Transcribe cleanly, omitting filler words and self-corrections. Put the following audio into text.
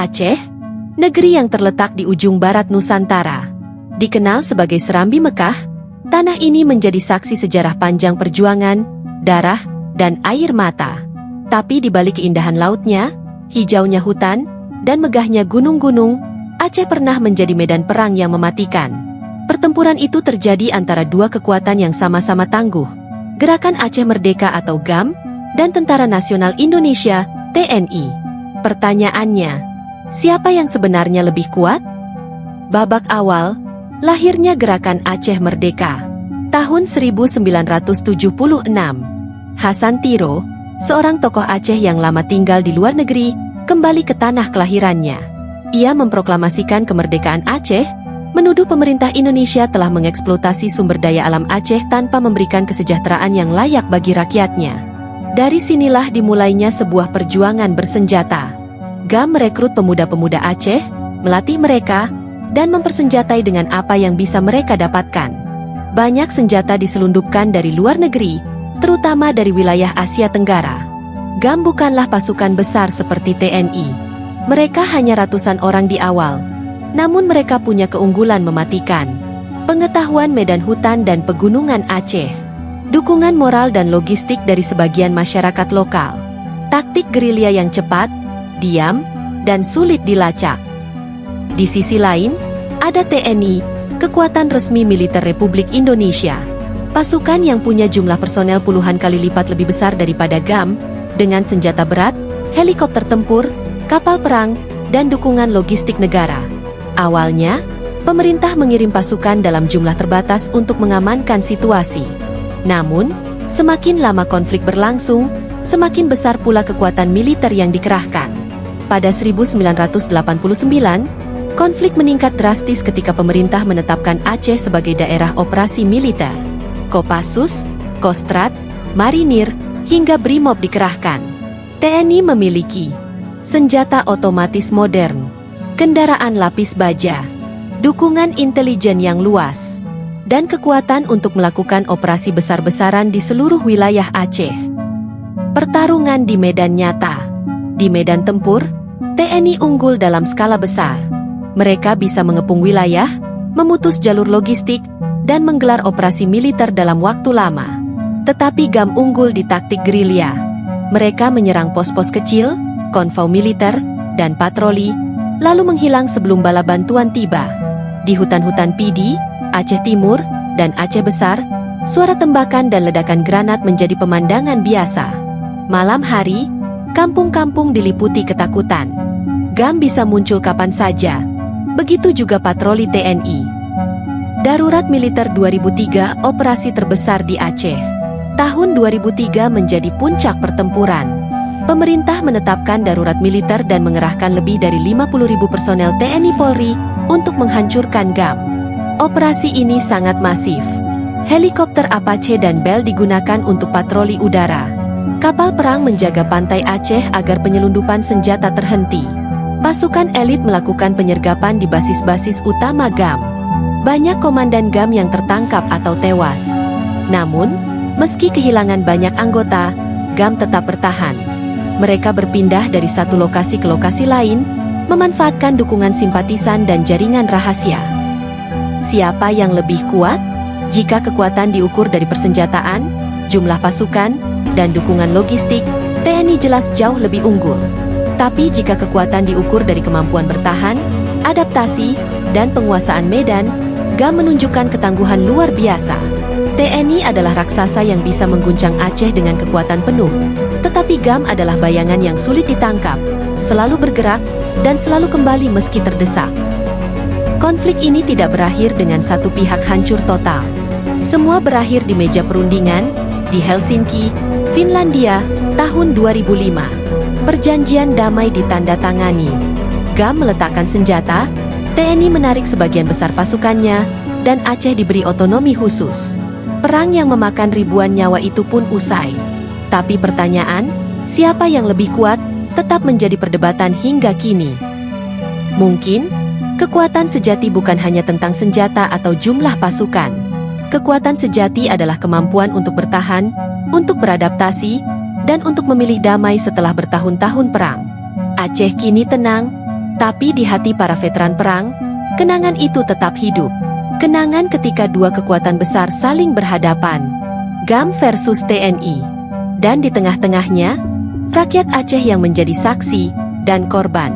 Aceh, negeri yang terletak di ujung barat Nusantara. Dikenal sebagai Serambi Mekah, tanah ini menjadi saksi sejarah panjang perjuangan, darah, dan air mata. Tapi di balik keindahan lautnya, hijaunya hutan, dan megahnya gunung-gunung, Aceh pernah menjadi medan perang yang mematikan. Pertempuran itu terjadi antara dua kekuatan yang sama-sama tangguh, Gerakan Aceh Merdeka atau GAM, dan Tentara Nasional Indonesia, TNI. Pertanyaannya, siapa yang sebenarnya lebih kuat? Babak awal, lahirnya Gerakan Aceh Merdeka. Tahun 1976, Hasan Tiro, seorang tokoh Aceh yang lama tinggal di luar negeri, kembali ke tanah kelahirannya. Ia memproklamasikan kemerdekaan Aceh, menuduh pemerintah Indonesia telah mengeksploitasi sumber daya alam Aceh tanpa memberikan kesejahteraan yang layak bagi rakyatnya. Dari sinilah dimulainya sebuah perjuangan bersenjata. GAM merekrut pemuda-pemuda Aceh, melatih mereka, dan mempersenjatai dengan apa yang bisa mereka dapatkan. Banyak senjata diselundupkan dari luar negeri, terutama dari wilayah Asia Tenggara. GAM bukanlah pasukan besar seperti TNI. Mereka hanya ratusan orang di awal. Namun mereka punya keunggulan mematikan. Pengetahuan medan hutan dan pegunungan Aceh. Dukungan moral dan logistik dari sebagian masyarakat lokal. Taktik gerilya yang cepat, diam, dan sulit dilacak. Di sisi lain, ada TNI, kekuatan resmi militer Republik Indonesia. Pasukan yang punya jumlah personel puluhan kali lipat lebih besar daripada GAM, dengan senjata berat, helikopter tempur, kapal perang, dan dukungan logistik negara. Awalnya, pemerintah mengirim pasukan dalam jumlah terbatas untuk mengamankan situasi. Namun, semakin lama konflik berlangsung, semakin besar pula kekuatan militer yang dikerahkan. Pada 1989, konflik meningkat drastis ketika pemerintah menetapkan Aceh sebagai daerah operasi militer. Kopassus, Kostrad, Marinir, hingga Brimob dikerahkan. TNI memiliki senjata otomatis modern, kendaraan lapis baja, dukungan intelijen yang luas, dan kekuatan untuk melakukan operasi besar-besaran di seluruh wilayah Aceh. Pertarungan di medan nyata. Di medan tempur, TNI unggul dalam skala besar. Mereka bisa mengepung wilayah, memutus jalur logistik, dan menggelar operasi militer dalam waktu lama. Tetapi GAM unggul di taktik gerilya. Mereka menyerang pos-pos kecil, konvoi militer, dan patroli, lalu menghilang sebelum bala bantuan tiba. Di hutan-hutan Pidi, Aceh Timur, dan Aceh Besar, suara tembakan dan ledakan granat menjadi pemandangan biasa. Malam hari, kampung-kampung diliputi ketakutan. GAM bisa muncul kapan saja. Begitu juga patroli TNI. Darurat Militer 2003, operasi terbesar di Aceh. Tahun 2003 menjadi puncak pertempuran. Pemerintah menetapkan darurat militer dan mengerahkan lebih dari 50.000 personel TNI Polri untuk menghancurkan GAM. Operasi ini sangat masif. Helikopter Apache dan Bell digunakan untuk patroli udara. Kapal perang menjaga pantai Aceh agar penyelundupan senjata terhenti. Pasukan elit melakukan penyergapan di basis-basis utama GAM. Banyak komandan GAM yang tertangkap atau tewas. Namun, meski kehilangan banyak anggota, GAM tetap bertahan. Mereka berpindah dari satu lokasi ke lokasi lain, memanfaatkan dukungan simpatisan dan jaringan rahasia. Siapa yang lebih kuat? Jika kekuatan diukur dari persenjataan, jumlah pasukan, dan dukungan logistik, TNI jelas jauh lebih unggul. Tapi jika kekuatan diukur dari kemampuan bertahan, adaptasi, dan penguasaan medan, GAM menunjukkan ketangguhan luar biasa. TNI adalah raksasa yang bisa mengguncang Aceh dengan kekuatan penuh, tetapi GAM adalah bayangan yang sulit ditangkap, selalu bergerak, dan selalu kembali meski terdesak. Konflik ini tidak berakhir dengan satu pihak hancur total. Semua berakhir di meja perundingan, di Helsinki, Finlandia, tahun 2005. Perjanjian damai ditandatangani. GAM meletakkan senjata, TNI menarik sebagian besar pasukannya, dan Aceh diberi otonomi khusus. Perang yang memakan ribuan nyawa itu pun usai. Tapi pertanyaan, siapa yang lebih kuat, tetap menjadi perdebatan hingga kini. Mungkin, kekuatan sejati bukan hanya tentang senjata atau jumlah pasukan. Kekuatan sejati adalah kemampuan untuk bertahan, untuk beradaptasi, dan untuk memilih damai setelah bertahun-tahun perang. Aceh kini tenang, Tapi di hati para veteran perang, kenangan itu tetap hidup. Kenangan ketika dua kekuatan besar saling berhadapan. GAM versus TNI. Dan di tengah-tengahnya, rakyat Aceh yang menjadi saksi dan korban.